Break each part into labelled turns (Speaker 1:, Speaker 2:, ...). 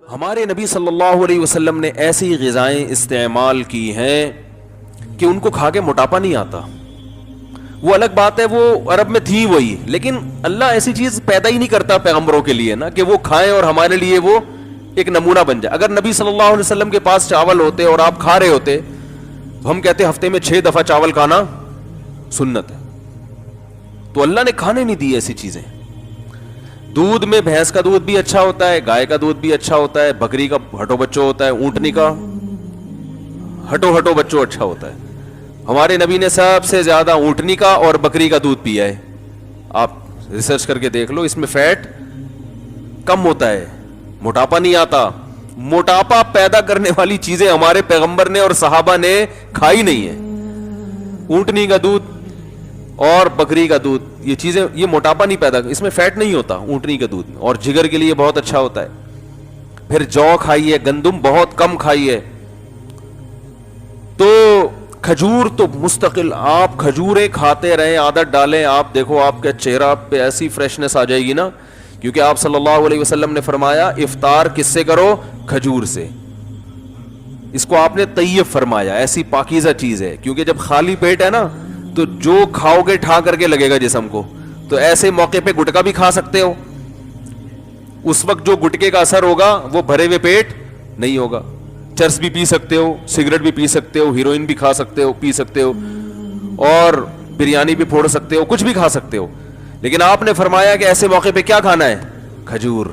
Speaker 1: ہمارے نبی صلی اللہ علیہ وسلم نے ایسی غذائیں استعمال کی ہیں کہ ان کو کھا کے موٹاپا نہیں آتا. وہ الگ بات ہے, وہ عرب میں تھی وہی, لیکن اللہ ایسی چیز پیدا ہی نہیں کرتا پیغمبروں کے لیے نا کہ وہ کھائیں اور ہمارے لیے وہ ایک نمونہ بن جائے. اگر نبی صلی اللہ علیہ وسلم کے پاس چاول ہوتے اور آپ کھا رہے ہوتے تو ہم کہتے ہفتے میں 6 دفعہ چاول کھانا سنت ہے. تو اللہ نے کھانے نہیں دی ایسی چیزیں. دودھ میں بھینس کا دودھ بھی اچھا ہوتا ہے, گائے کا دودھ بھی اچھا ہوتا ہے, بکری کا ہٹو بچو ہوتا ہے, اونٹنی کا ہٹو بچو اچھا ہوتا ہے. ہمارے نبی نے سب سے زیادہ اونٹنی کا اور بکری کا دودھ پیا ہے. آپ ریسرچ کر کے دیکھ لو, اس میں فیٹ کم ہوتا ہے, موٹاپا نہیں آتا. موٹاپا پیدا کرنے والی چیزیں ہمارے پیغمبر نے اور صحابہ نے کھائی نہیں ہے. اونٹنی کا دودھ اور بکری کا دودھ, یہ چیزیں یہ موٹاپا نہیں پیدا, اس میں فیٹ نہیں ہوتا اونٹنی کا دودھ, اور جگر کے لیے بہت اچھا ہوتا ہے. پھر جو کھائیے, گندم بہت کم کھائیے. تو کھجور تو مستقل آپ کھجوریں کھاتے رہیں, عادت ڈالیں, آپ دیکھو آپ کے چہرہ پہ ایسی فریشنس آ جائے گی نا, کیونکہ آپ صلی اللہ علیہ وسلم نے فرمایا افطار کس سے کرو, کھجور سے. اس کو آپ نے طیب فرمایا, ایسی پاکیزہ چیز ہے, کیونکہ جب خالی پیٹ ہے نا تو جو کھاؤ گے ٹھا کر کے لگے گا جسم کو. تو ایسے موقع پہ گٹکا بھی کھا سکتے ہو, اس وقت جو گٹکے کا اثر ہوگا وہ بھرے ہوئے پیٹ نہیں ہوگا. چرس بھی پی سکتے ہو, سگریٹ بھی پی سکتے ہو, ہیروئن بھی کھا سکتے ہو, پی سکتے ہو, اور بریانی بھی پھوڑ سکتے ہو, کچھ بھی کھا سکتے ہو. لیکن آپ نے فرمایا کہ ایسے موقع پہ کیا کھانا ہے, کھجور.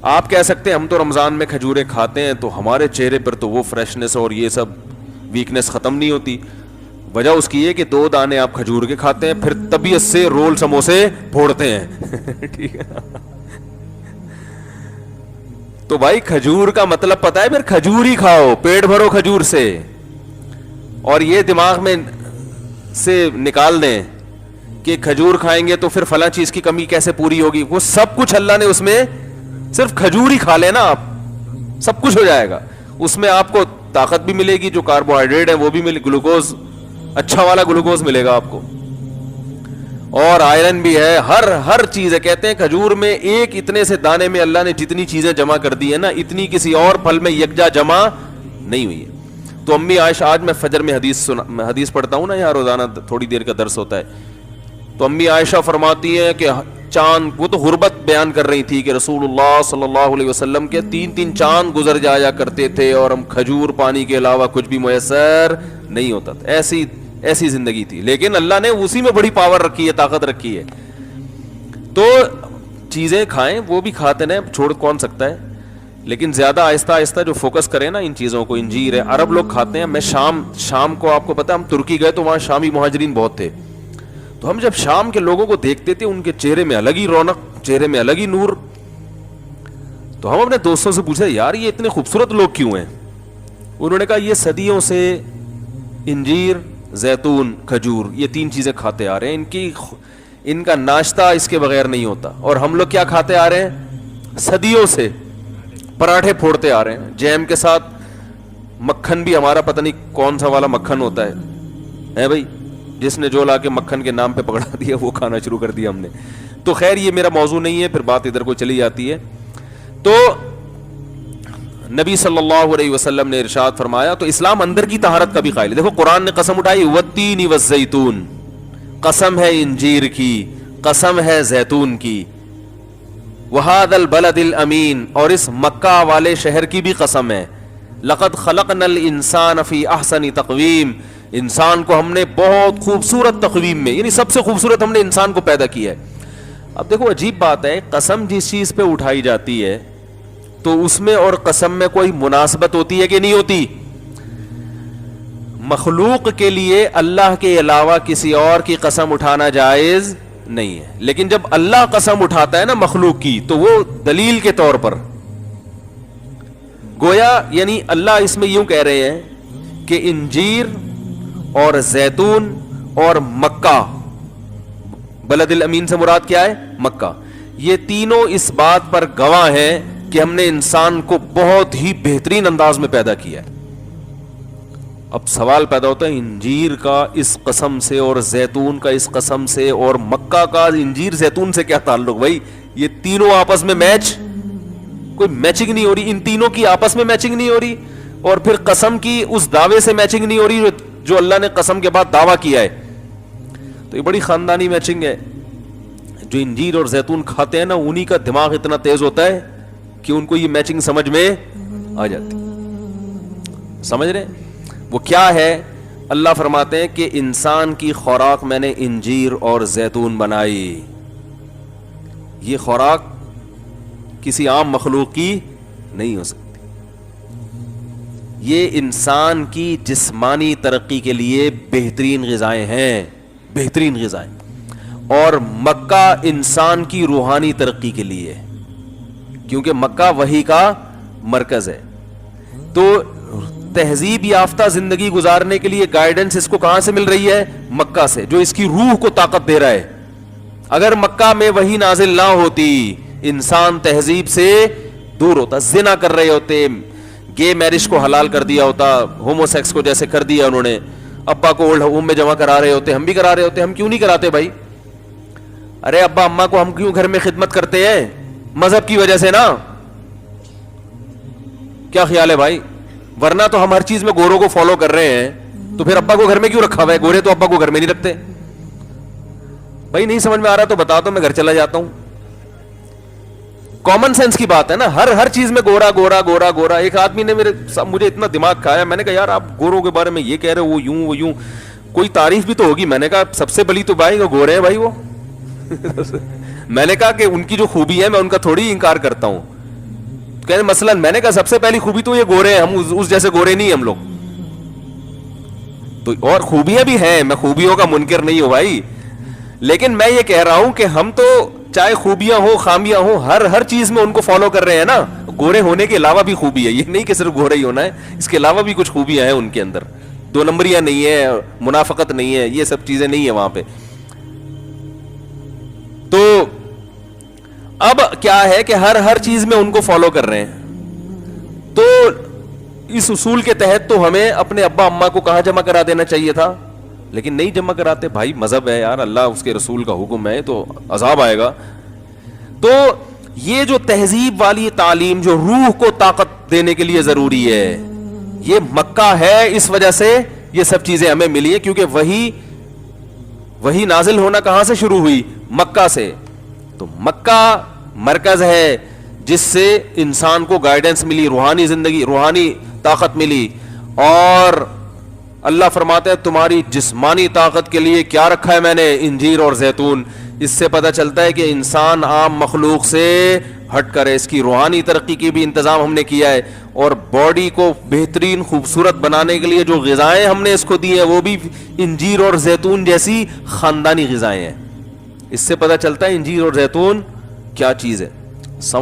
Speaker 1: آپ کہہ سکتے ہیں ہم تو رمضان میں کھجوریں کھاتے ہیں تو ہمارے چہرے پر تو وہ فریشنس اور یہ سب ویکنس ختم نہیں ہوتی. وجہ اس کی ہے کہ 2 دانے آپ کھجور کے کھاتے ہیں, پھر طبیعت سے رول سموسے پھوڑتے ہیں. ٹھیک ہے, تو بھائی کھجور کا مطلب پتا ہے, پھر کھجور ہی کھاؤ, پیٹ بھرو کھجور سے. اور یہ دماغ میں سے نکال دیں کہ کھجور کھائیں گے تو پھر فلاں چیز کی کمی کیسے پوری ہوگی. وہ سب کچھ اللہ نے اس میں, صرف کھجور ہی کھا لینا آپ, سب کچھ ہو جائے گا. اس میں آپ کو طاقت بھی ملے گی, جو کاربوہائیڈریٹ ہے وہ بھی ملے, گلوکوز اچھا والا گلوکوز ملے گا آپ کو, اور آئرن بھی ہے, ہر چیز ہے. کہتے ہیں کھجور میں ایک اتنے سے دانے میں اللہ نے جتنی چیزیں جمع کر دی ہے نا, اتنی کسی اور پھل میں یکجا جمع نہیں ہوئی ہے. تو امی عائشہ, آج میں فجر میں حدیث پڑھتا ہوں نا یہاں روزانہ, تھوڑی دیر کا درس ہوتا ہے, تو امی عائشہ فرماتی ہیں کہ چاند, وہ تو غربت بیان کر رہی تھی کہ رسول اللہ صلی اللہ علیہ وسلم کے 3 چاند گزر جایا کرتے تھے اور ہم کھجور پانی کے علاوہ کچھ بھی میسر نہیں ہوتا تھا. ایسی زندگی تھی, لیکن اللہ نے اسی میں بڑی پاور رکھی ہے, طاقت رکھی ہے. تو چیزیں کھائیں, وہ بھی کھاتے رہیں, چھوڑ کون سکتا ہے, لیکن زیادہ آہستہ آہستہ جو فوکس کریں نا ان چیزوں کو. انجیر ہے, عرب لوگ کھاتے ہیں. میں شام کو, آپ کو پتا, ہم ترکی گئے تو وہاں شامی مہاجرین بہت تھے. تو ہم جب شام کے لوگوں کو دیکھتے تھے, ان کے چہرے میں الگ ہی رونق, چہرے میں الگ ہی نور. تو ہم اپنے دوستوں سے پوچھے, یار یہ اتنے خوبصورت لوگ کیوں ہیں؟ انہوں نے کہا یہ صدیوں سے انجیر, زیتون, کھجور, یہ 3 چیزیں کھاتے آ رہے ہیں. ان کا ناشتہ اس کے بغیر نہیں ہوتا. اور ہم لوگ کیا کھاتے آ رہے ہیں صدیوں سے, پراٹھے پھوڑتے آ رہے ہیں, جیم کے ساتھ مکھن بھی ہمارا پتہ نہیں کون سا والا مکھن ہوتا ہے بھائی, جس نے جو لا کے مکھن کے نام پہ پکڑا دیا وہ کھانا شروع کر دیا ہم نے. تو خیر یہ میرا موضوع نہیں ہے, پھر بات ادھر کو چلی جاتی ہے. تو نبی صلی اللہ علیہ وسلم نے ارشاد فرمایا, تو اسلام اندر کی طہارت کا بھی قائل ہے. دیکھو قرآن نے قسم اٹھائی, والتین والزیتون, قسم ہے انجیر کی, قسم ہے زیتون کی, وہذا البلد الامین, اور اس مکہ والے شہر کی بھی قسم ہے. لقد خلقنا الانسان فی احسن تقویم, انسان کو ہم نے بہت خوبصورت تقویم میں, یعنی سب سے خوبصورت ہم نے انسان کو پیدا کیا ہے. اب دیکھو عجیب بات ہے, قسم جس چیز پہ اٹھائی جاتی ہے تو اس میں اور قسم میں کوئی مناسبت ہوتی ہے کہ نہیں ہوتی؟ مخلوق کے لیے اللہ کے علاوہ کسی اور کی قسم اٹھانا جائز نہیں ہے, لیکن جب اللہ قسم اٹھاتا ہے نا مخلوق کی, تو وہ دلیل کے طور پر گویا, یعنی اللہ اس میں یوں کہہ رہے ہیں کہ انجیر اور زیتون اور مکہ, بلد الامین سے مراد کیا ہے؟ مکہ, یہ تینوں اس بات پر گواہ ہیں کہ ہم نے انسان کو بہت ہی بہترین انداز میں پیدا کیا ہے. اب سوال پیدا ہوتا ہے, انجیر کا اس قسم سے اور زیتون کا اس قسم سے اور مکہ کا انجیر زیتون سے کیا تعلق؟ بھائی یہ تینوں آپس میں میچ کوئی میچنگ نہیں ہو رہی, ان تینوں کی آپس میں میچنگ نہیں ہو رہی, اور پھر قسم کی اس دعوے سے میچنگ نہیں ہو رہی جو اللہ نے قسم کے بعد دعویٰ کیا ہے. تو یہ بڑی خاندانی میچنگ ہے. جو انجیر اور زیتون کھاتے ہیں نا, انہی کا دماغ اتنا تیز ہوتا ہے کہ ان کو یہ میچنگ سمجھ میں آ جاتی. سمجھ رہے وہ کیا ہے؟ اللہ فرماتے ہیں کہ انسان کی خوراک میں نے انجیر اور زیتون بنائی. یہ خوراک کسی عام مخلوق کی نہیں ہو سکتی. یہ انسان کی جسمانی ترقی کے لیے بہترین غذائیں ہیں, بہترین غذائیں. اور مکہ انسان کی روحانی ترقی کے لیے, کیونکہ مکہ وحی کا مرکز ہے. تو تہذیب یافتہ زندگی گزارنے کے لیے گائیڈنس اس کو کہاں سے مل رہی ہے؟ مکہ سے, جو اس کی روح کو طاقت دے رہا ہے. اگر مکہ میں وحی نازل نہ ہوتی, انسان تہذیب سے دور ہوتا, زنا کر رہے ہوتے, گے میرج کو حلال کر دیا ہوتا, ہومو سیکس کو جیسے کر دیا انہوں نے, ابا کو اولڈ ہوم میں جمع کرا رہے ہوتے, ہم بھی کرا رہے ہوتے. ہم کیوں نہیں کراتے بھائی؟ ارے ابا اماں کو ہم کیوں گھر میں خدمت کرتے ہیں؟ مذہب کی وجہ سے نا. کیا خیال ہے بھائی؟ ورنہ تو ہم ہر چیز میں گوروں کو فالو کر رہے ہیں, تو پھر ابا کو گھر میں کیوں رکھا ہوا ہے؟ گورے تو ابا کو گھر میں نہیں رکھتے. بھائی نہیں سمجھ میں آ رہا تو بتا دو, میں گھر چلا جاتا ہوں. کامن سینس کی بات ہے نا, ہر چیز میں گورا گورا گورا گورا. ایک آدمی نے مجھے اتنا دماغ کھایا, میں نے کہا یار آپ گوروں کے بارے میں یہ کہہ رہے ہو, وہ یوں وہ یوں, کوئی تعریف بھی تو ہوگی. میں نے کہا سب سے بلی تو بھائی وہ گورے ہیں بھائی وہ. میں نے کہا کہ ان کی جو خوبی ہے میں ان کا تھوڑی انکار کرتا ہوں. کہنے مثلا میں نے کہا سب سے پہلی خوبی تو یہ گورے ہیں, ہم اس جیسے گورے نہیں ہم لوگ. تو اور خوبیاں بھی ہیں, میں خوبیوں کا منکر نہیں ہوں بھائی, لیکن میں یہ کہہ رہا ہوں کہ ہم تو چاہے خوبیاں ہو خامیاں ہو, ہر چیز میں ان کو فالو کر رہے ہیں نا. گورے ہونے کے علاوہ بھی خوبی ہے, یہ نہیں کہ صرف گورے ہی ہونا ہے, اس کے علاوہ بھی کچھ خوبیاں ہیں ان کے اندر. دو نمبریاں نہیں ہے, منافقت نہیں ہے, یہ سب چیزیں نہیں ہیں وہاں پہ. تو اب کیا ہے کہ ہر چیز میں ان کو فالو کر رہے ہیں. تو اس اصول کے تحت تو ہمیں اپنے ابا اماں کو کہاں جمع کرا دینا چاہیے تھا, لیکن نہیں جمع کراتے. بھائی مذہب ہے یار, اللہ اس کے رسول کا حکم ہے, تو عذاب آئے گا. تو یہ جو تہذیب والی تعلیم جو روح کو طاقت دینے کے لیے ضروری ہے, یہ مکہ ہے. اس وجہ سے یہ سب چیزیں ہمیں ملی ہیں, کیونکہ وہی نازل ہونا کہاں سے شروع ہوئی؟ مکہ سے. تو مکہ مرکز ہے جس سے انسان کو گائیڈنس ملی, روحانی زندگی, روحانی طاقت ملی. اور اللہ فرماتے ہیں تمہاری جسمانی طاقت کے لیے کیا رکھا ہے میں نے؟ انجیر اور زیتون. اس سے پتہ چلتا ہے کہ انسان عام مخلوق سے ہٹ کر ہے, اس کی روحانی ترقی کی بھی انتظام ہم نے کیا ہے. اور باڈی کو بہترین خوبصورت بنانے کے لیے جو غذائیں ہم نے اس کو دی ہیں وہ بھی انجیر اور زیتون جیسی خاندانی غذائیں ہیں. اس سے پتہ چلتا ہے انجیر اور زیتون کیا چیز ہے.